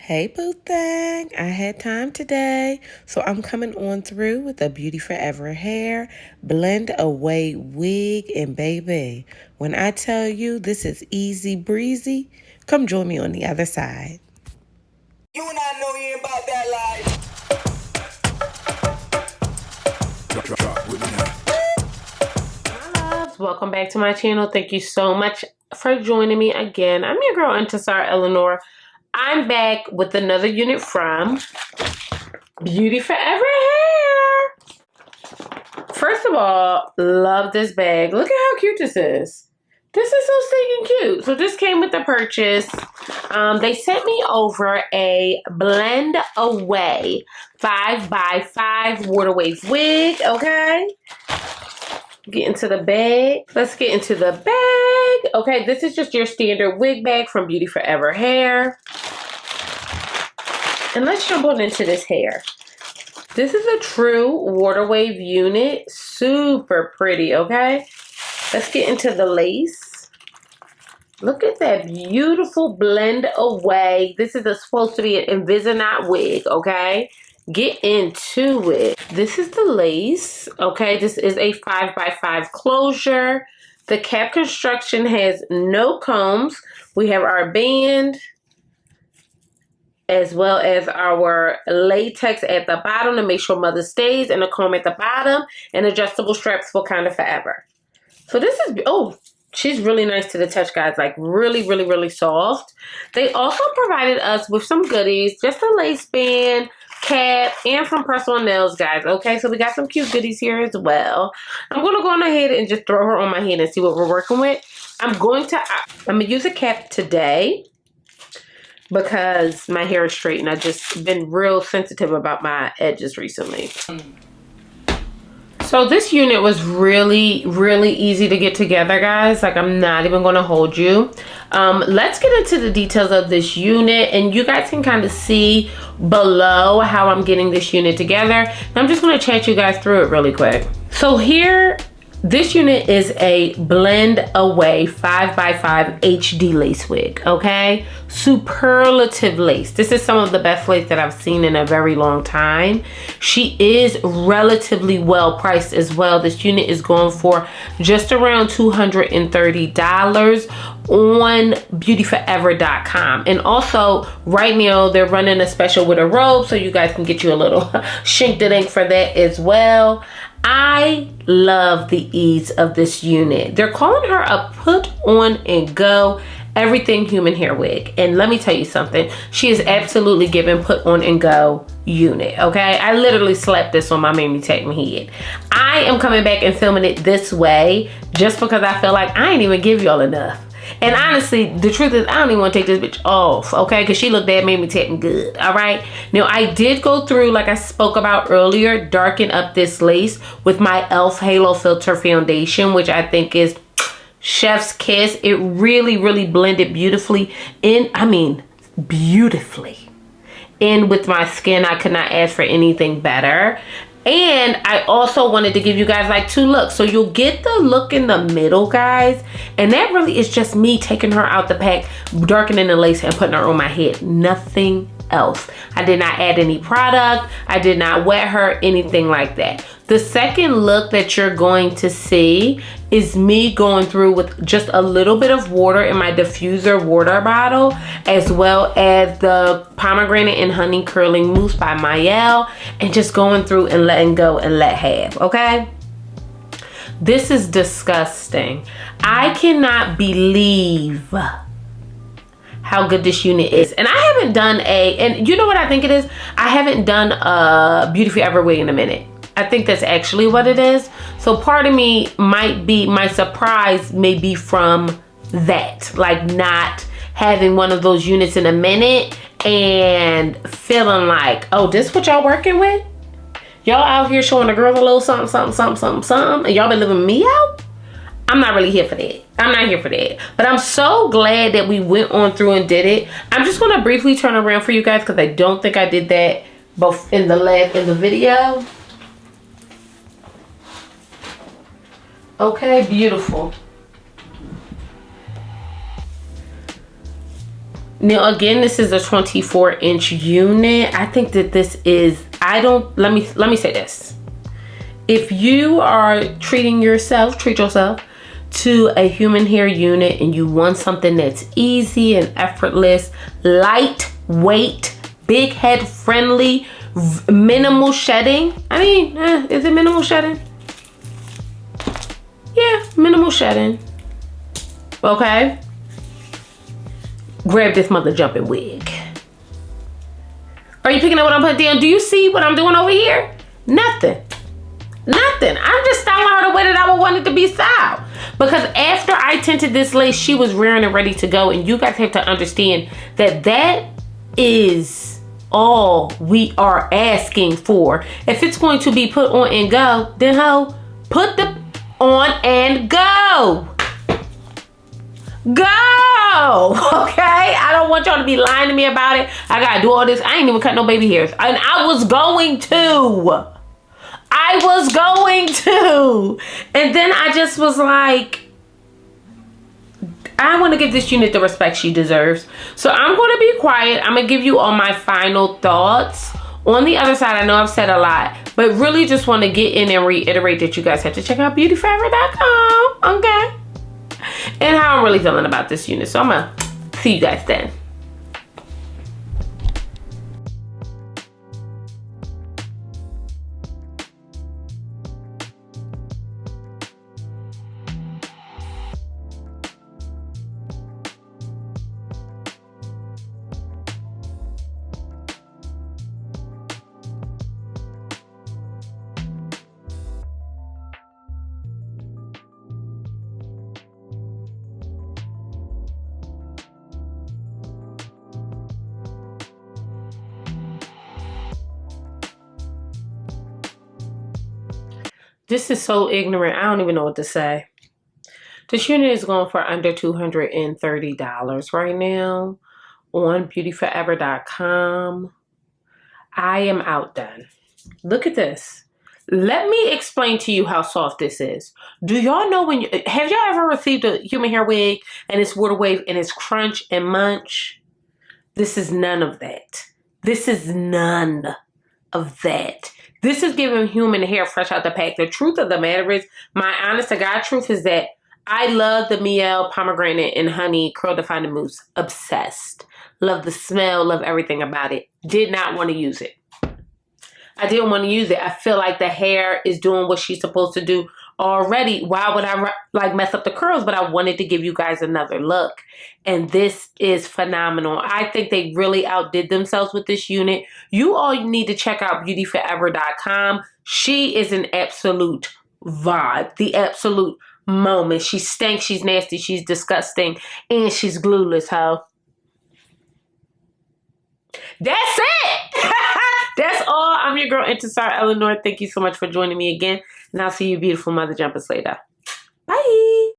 Hey boo thing, I had time today, so I'm coming on through with a BeautyForever hair blend away wig. And baby, when I tell you this is easy breezy, come join me on the other side. You and I know you ain't about that life. My loves, welcome back to my channel. Thank you so much for joining me again. I'm your girl, Intisar Eleanor. I'm back with another unit from BeautyForever Hair. First of all, love this bag. Look at how cute this is. This is so stinking cute. So this came with the purchase. They sent me over a blend away 5x5 water wave wig, okay? Get into the bag. Let's get into the bag. Okay, this is just your standard wig bag from BeautyForever Hair. And let's jump on into this hair. This is a true water wave unit. Super pretty, okay? Let's get into the lace. Look at that beautiful blend away. This is supposed to be an Invisalign wig, okay? Get into it. This is the lace, okay? This is a 5x5 closure. The cap construction has no combs. We have our band, as well as our latex at the bottom to make sure mother stays, and a comb at the bottom, and adjustable straps for kind of forever. So this is, oh, she's really nice to the touch, guys. Like really, really, really soft. They also provided us with some goodies, just a lace band, cap, and some press-on nails, guys. Okay, so we got some cute goodies here as well. I'm going to go on ahead and just throw her on my head and see what we're working with. I'm going to use a cap today, because my hair is straight and I've just been real sensitive about my edges recently. So this unit was really, really easy to get together, guys. Like, I'm not even going to hold you. Let's get into the details of this unit, and you guys can kind of see below how I'm getting this unit together. And I'm just going to chat you guys through it really quick. So here, this unit is a blend away 5x5 HD lace wig, okay? Superlative lace. This is some of the best lace that I've seen in a very long time. She is relatively well priced as well. This unit is going for just around $230 on beautyforever.com. And also right now they're running a special with a robe, so you guys can get you a little shink-da-dink for that as well. I love the ease of this unit. They're calling her a put on and go everything human hair wig. And let me tell you something. She is absolutely giving put on and go unit, okay? I literally slapped this on my Mammy Tatum head. I am coming back and filming it this way just because I feel like I ain't even give y'all enough. And honestly, the truth is, I don't even want to take this bitch off, okay? Because she looked that made me take good, all right? Now, I did go through, like I spoke about earlier, darken up this lace with my e.l.f. Halo Filter Foundation, which I think is chef's kiss. It really, really blended beautifully in, I mean, beautifully in with my skin. I could not ask for anything better. And I also wanted to give you guys like two looks. So you'll get the look in the middle, guys. And that really is just me taking her out the pack, darkening the lace and putting her on my head. Nothing else. I did not add any product. I did not wet her, anything like that. The second look that you're going to see is me going through with just a little bit of water in my diffuser water bottle, as well as the pomegranate and honey curling mousse by Mayel, and just going through and letting go and let have, okay? This is disgusting. I cannot believe how good this unit is. And I haven't done and you know what I think it is? I haven't done a BeautyForever wig in a minute. I think that's actually what it is. So part of me might be, my surprise may be from that. Like not having one of those units in a minute and feeling like, oh, this what y'all working with? Y'all out here showing the girls a little something, something, something, something, something, and y'all been living me out? I'm not really here for that. I'm not here for that. But I'm so glad that we went on through and did it. I'm just gonna briefly turn around for you guys because I don't think I did that both in the video. Okay, beautiful. Now again, this is a 24-inch unit. I think that this is, let me say this. If you are treat yourself to a human hair unit and you want something that's easy and effortless, lightweight, big head friendly, minimal shedding. I mean, is it minimal shedding? Yeah, minimal shedding. Okay. Grab this mother jumping wig. Are you picking up what I'm putting down? Do you see what I'm doing over here? Nothing. I'm just styling her the way that I would want it to be styled. Because after I tinted this lace, she was rearing and ready to go. And you guys have to understand that that is all we are asking for. If it's going to be put on and go, then put the on and go. Okay? I don't want y'all to be lying to me about it. I gotta do all this. I ain't even cut no baby hairs. And I was going to. And then I just was like, I want to give this unit the respect she deserves. So I'm going to be quiet. I'm going to give you all my final thoughts. On the other side, I know I've said a lot, but really just want to get in and reiterate that you guys have to check out BeautyForever.com. Okay? And how I'm really feeling about this unit. So I'm going to see you guys then. This is so ignorant. I don't even know what to say. This unit is going for under $230 right now on BeautyForever.com. I am outdone. Look at this. Let me explain to you how soft this is. Do y'all know have y'all ever received a human hair wig and it's water wave and it's crunch and munch? This is none of that. This is none of that. This is giving human hair fresh out the pack. The truth of the matter is, my honest to God truth is that I love the Miel Pomegranate and Honey Curl Defining Mousse. Obsessed. Love the smell. Love everything about it. Did not want to use it. I didn't want to use it. I feel like the hair is doing what she's supposed to do already. Why would I mess up the curls? But I wanted to give you guys another look. And this is phenomenal. I think they really outdid themselves with this unit. You all need to check out BeautyForever.com. She is an absolute vibe. The absolute moment. She stinks. She's nasty. She's disgusting. And she's glueless, ho. That's it. That's all. I'm your girl, Intisar Eleanor. Thank you so much for joining me again. And I'll see you beautiful mother jumpers later.